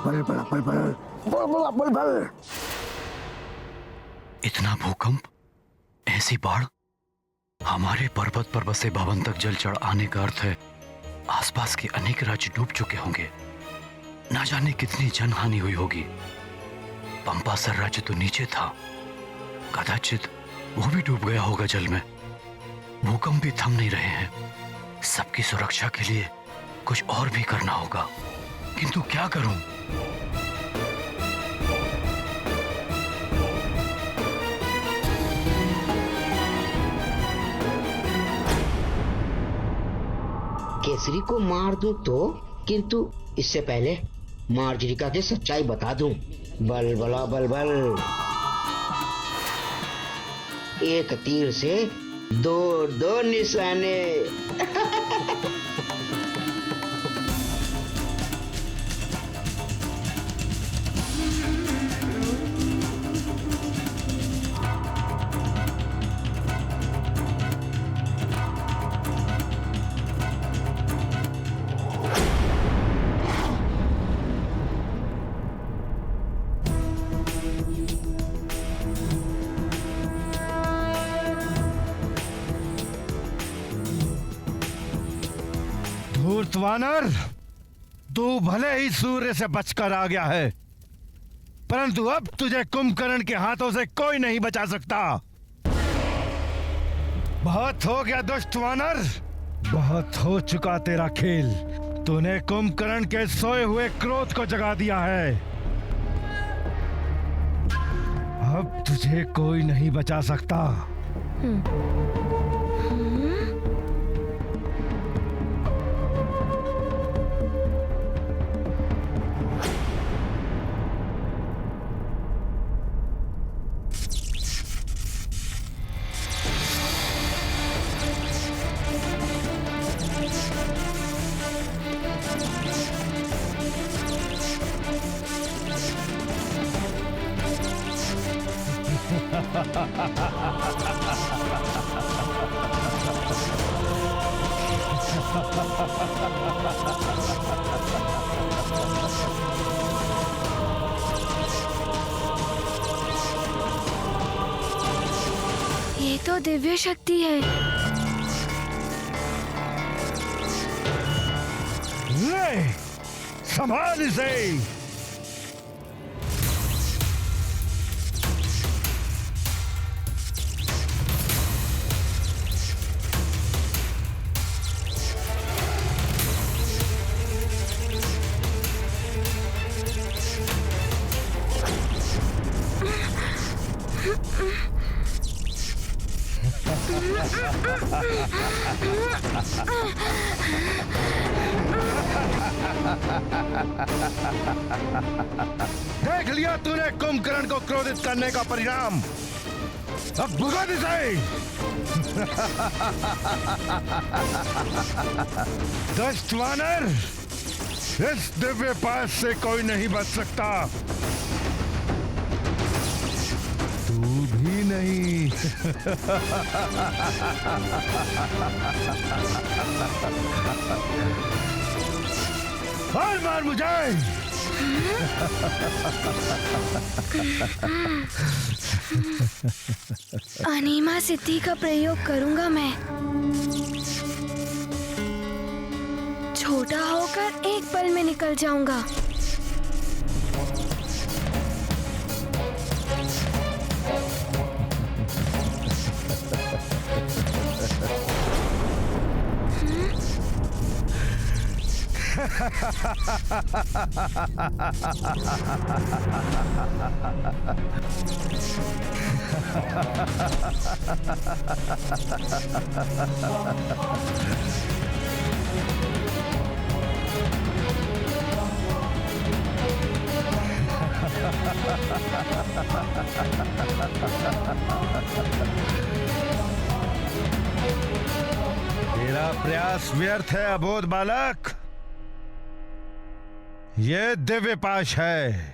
बल बल बल बल बल बल बल बल। इतना भूकंप, ऐसी बाढ़, हमारे पर्वत पर बसे भवन तक जल चढ़ आने का अर्थ है आसपास के अनेक राज्य डूब चुके होंगे। ना जाने कितनी जनहानि हुई होगी। पंपासर राज्य तो नीचे था, कदाचित वो भी डूब गया होगा जल में। भूकंप भी थम नहीं रहे हैं। सबकी सुरक्षा के लिए कुछ और भी करना होगा, किंतु क्या करूं? केसरी को मार दूं तो, किंतु इससे पहले मार्जरिका की सच्चाई बता दूं। बल बला बल बल। एक तीर से दो दो निशाने। धूर्तवानर, तू भले ही सूर्य से बचकर आ गया है, परंतु अब तुझे कुंभकर्ण के हाथों से कोई नहीं बचा सकता। बहुत हो गया दुष्ट वानर, बहुत हो चुका तेरा खेल। तूने कुंभकर्ण के सोए हुए क्रोध को जगा दिया है। अब तुझे कोई नहीं बचा सकता। ये तो दिव्य शक्ति है। ले, संभाल इसे। देख लिया तूने कुंभकर्ण को क्रोधित करने का परिणाम। अब भुगत इसे। दुष्ट वानर, इस दिव्य पास से कोई नहीं बच सकता, तू भी नहीं। और मार मुझे। अनीमा सिद्धि का प्रयोग करूंगा मैं। छोटा होकर एक पल में निकल जाऊंगा। तेरा प्रयास व्यर्थ है अबोध बालक। ये दिव्य पाश है,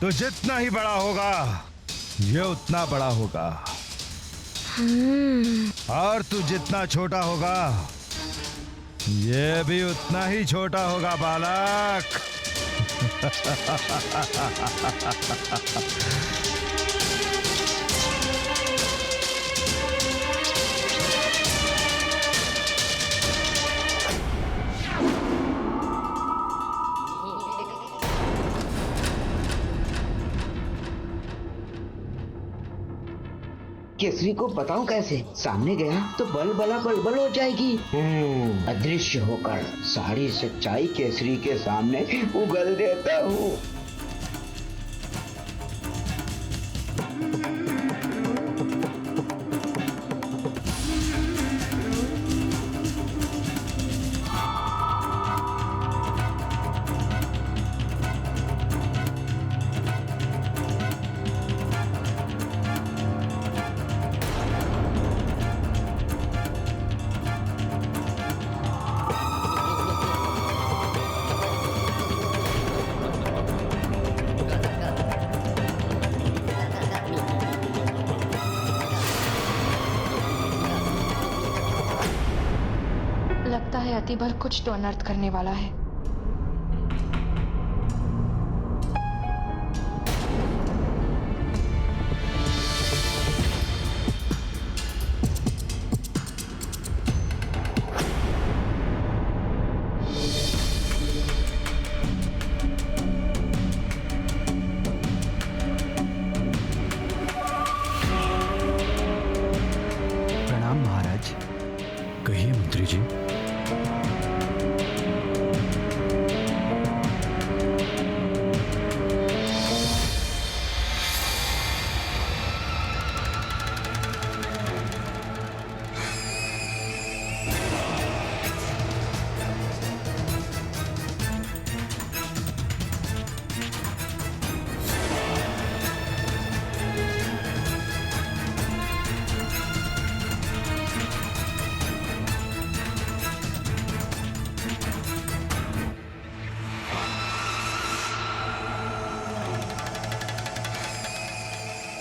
तो जितना ही बड़ा होगा ये उतना बड़ा होगा, और तू जितना छोटा होगा ये भी उतना ही छोटा होगा बालक। केसरी को बताऊं कैसे? सामने गया तो बल बल हो जाएगी। अदृश्य होकर सारी सच्चाई केसरी के सामने उगल देता हूँ। लगता है अतिबल कुछ तो अनर्थ करने वाला है। प्रणाम महाराज। कहिए मंत्री जी।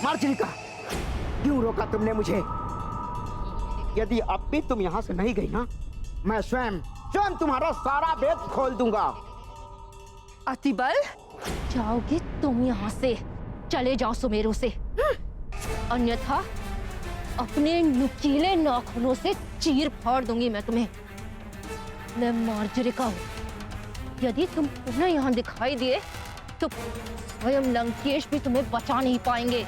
मार्जरिका, क्यों रोका तुमने मुझे? यदि अब भी तुम यहाँ से नहीं गई ना, मैं स्वयं तुम्हारा सारा भेद खोल दूंगा। अतिबल, जाओगे तुम यहाँ से? चले जाओ सुमेरु से, अन्यथा अपने नुकीले नाखूनों से चीर फाड़ दूंगी मैं तुम्हें। मैं मार्जरिका हूँ। यदि तुम पुनः यहाँ दिखाई दिए तो स्वयं लंकेश भी तुम्हें बचा नहीं पाएंगे।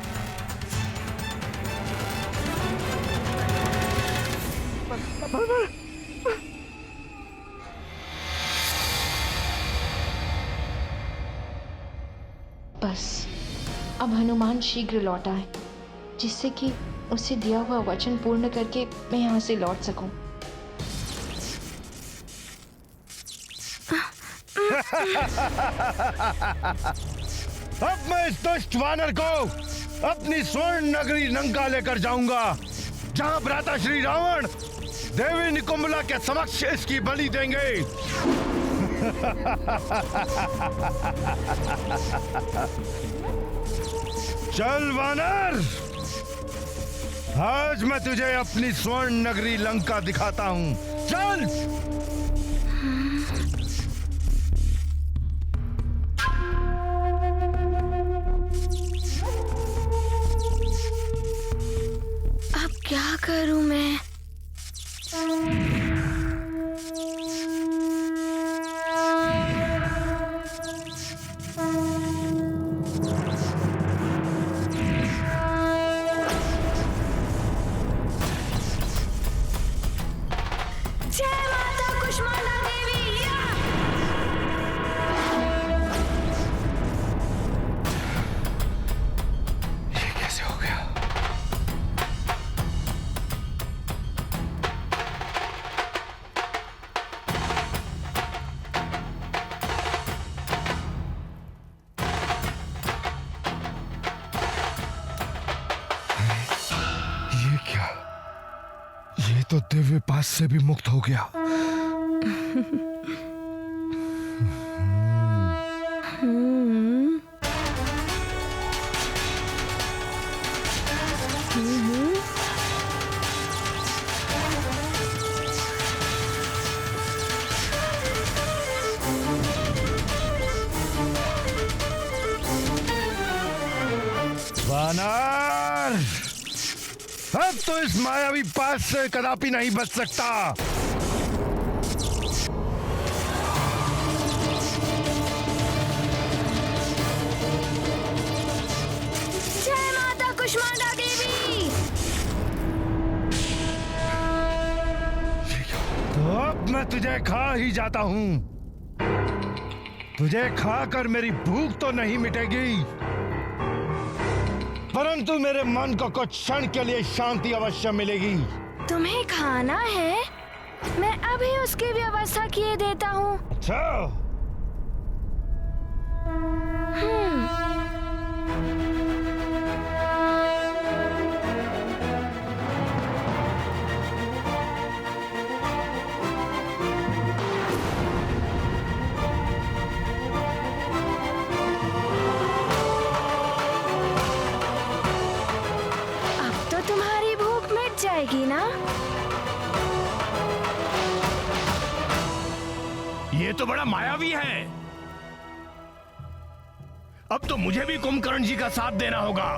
बस अब हनुमान शीघ्र लौट आए, जिससे कि उसे दिया हुआ वचन पूर्ण करके मैं यहाँ से लौट सकूं। अब मैं इस दुष्ट वानर को अपनी स्वर्ण नगरी लंका लेकर जाऊंगा, जहां भ्राता श्री रावण देवी निकुंभला के समक्ष इसकी बलि देंगे। चल वानर, आज मैं तुझे अपनी स्वर्ण नगरी लंका दिखाता हूं। चल। अब क्या करूं मैं? तो दिव्य पास से भी मुक्त हो गया। वानर, अब तो इस मायावी पास से कदापि नहीं बच सकता। जय माता कुष्मांडा देवी। तो अब मैं तुझे खा ही जाता हूं। तुझे खाकर मेरी भूख तो नहीं मिटेगी, परंतु मेरे मन को कुछ क्षण के लिए शांति अवश्य मिलेगी। तुम्हें खाना है? मैं अभी उसकी व्यवस्था किए देता हूँ। अच्छा, अब तो तुम्हारी भूख मिट जाएगी ना? ये तो बड़ा मायावी है। अब तो मुझे भी कुंभकर्ण जी का साथ देना होगा।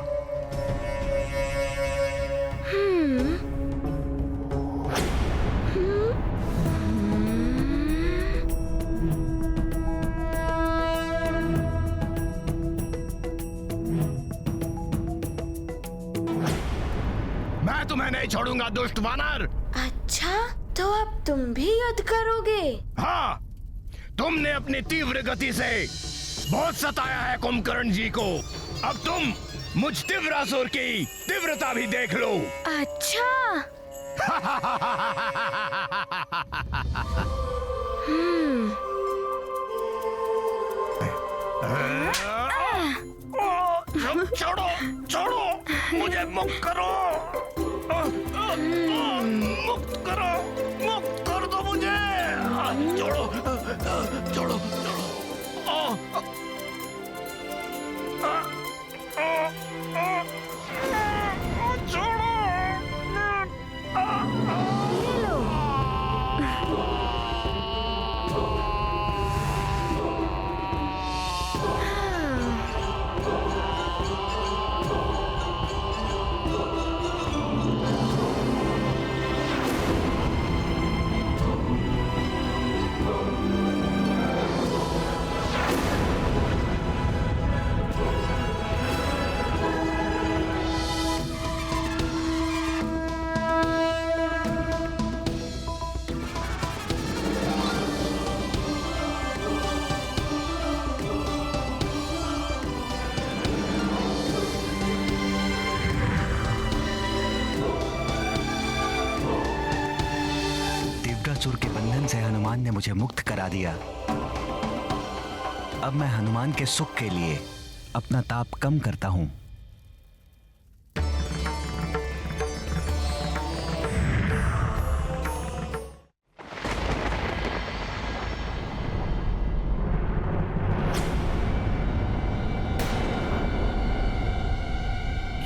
मैं तुम्हें नहीं छोड़ूंगा दुष्ट वानर। अच्छा, तो अब तुम भी युद्ध करोगे? हाँ, तुमने अपनी तीव्र गति से बहुत सताया है कुंभकर्ण जी को। अब तुम मुझ तीव्रासुर की तीव्रता भी देख लो। अच्छा। छोड़ो, छोड़ो, मुझे मुक्त करो। मुक्त करो, मुक्त कर दो मुझे। छोड़ो, छोड़ो, छोड़ो। ये लो। दिव्यासुर के बंधन से हनुमान ने मुझे मुक्त करा दिया। अब मैं हनुमान के सुख के लिए अपना ताप कम करता हूं।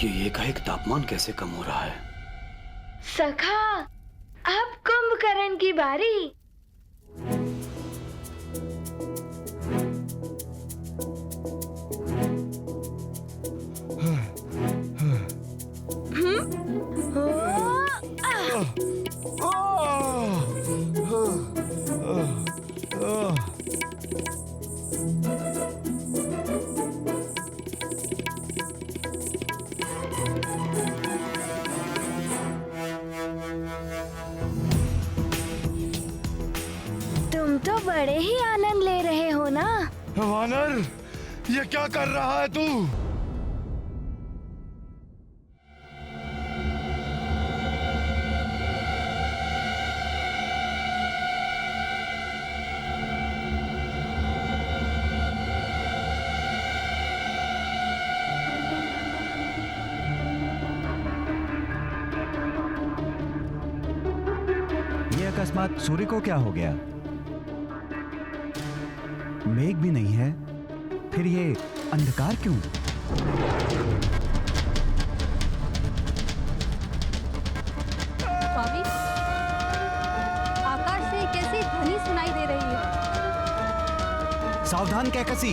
ये एकाएक तापमान कैसे कम हो रहा है? सखा, अब कुंभकर्ण की बारी। तुम तो बड़े ही आनंद ले रहे हो ना? वानर, ये क्या कर रहा है तू? ये अकस्मात सूर्य को क्या हो गया? मेघ भी नहीं है, फिर ये अंधकार क्यों? स्वामी, आकाश से कैसी ध्वनि सुनाई दे रही है? सावधान कैकसी,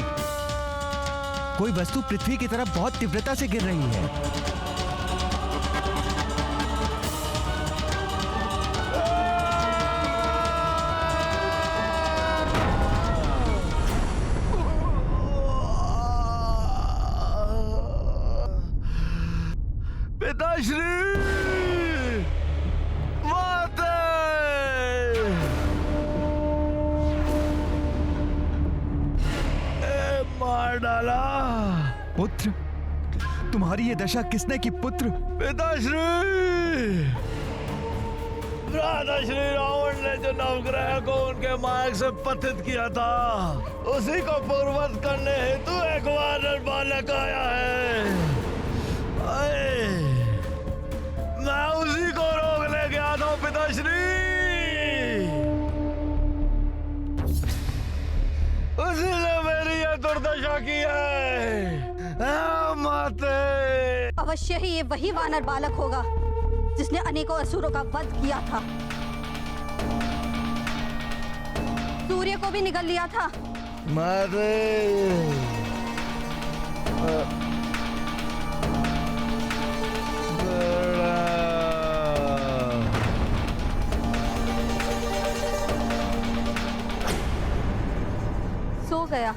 कोई वस्तु पृथ्वी की तरफ बहुत तीव्रता से गिर रही है। पिताश्री, माते! मार डाला। पुत्र, तुम्हारी ये दशा किसने की पुत्र? पिताश्री, राधा श्री रावण ने जो नवग्रह को उनके मार्ग से पतित किया था, उसी को पूर्ववत करने हेतु एक वानर बालक आया है। मैं उसी को रोकने गया था पिताश्री। उसी ने मेरी ये दुर्दशा की है। माते! अवश्य ही ये वही वानर बालक होगा जिसने अनेकों असुरों का वध किया था, सूर्य को भी निगल लिया था। माते! सो गया।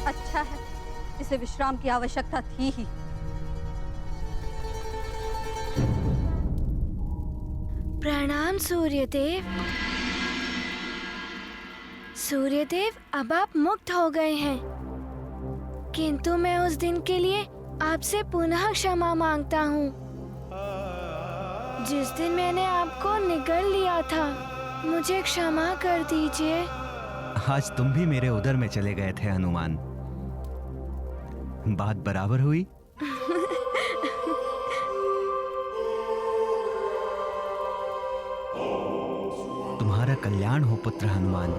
अच्छा है, इसे विश्राम की आवश्यकता थी ही। प्रणाम सूर्यदेव। सूर्यदेव, अब आप मुक्त हो गए हैं, किंतु मैं उस दिन के लिए आपसे पुनः क्षमा मांगता हूँ जिस दिन मैंने आपको निगल लिया था। मुझे क्षमा कर दीजिए। आज तुम भी मेरे उदर में चले गए थे हनुमान। बात बराबर हुई। तुम्हारा कल्याण हो पुत्र हनुमान।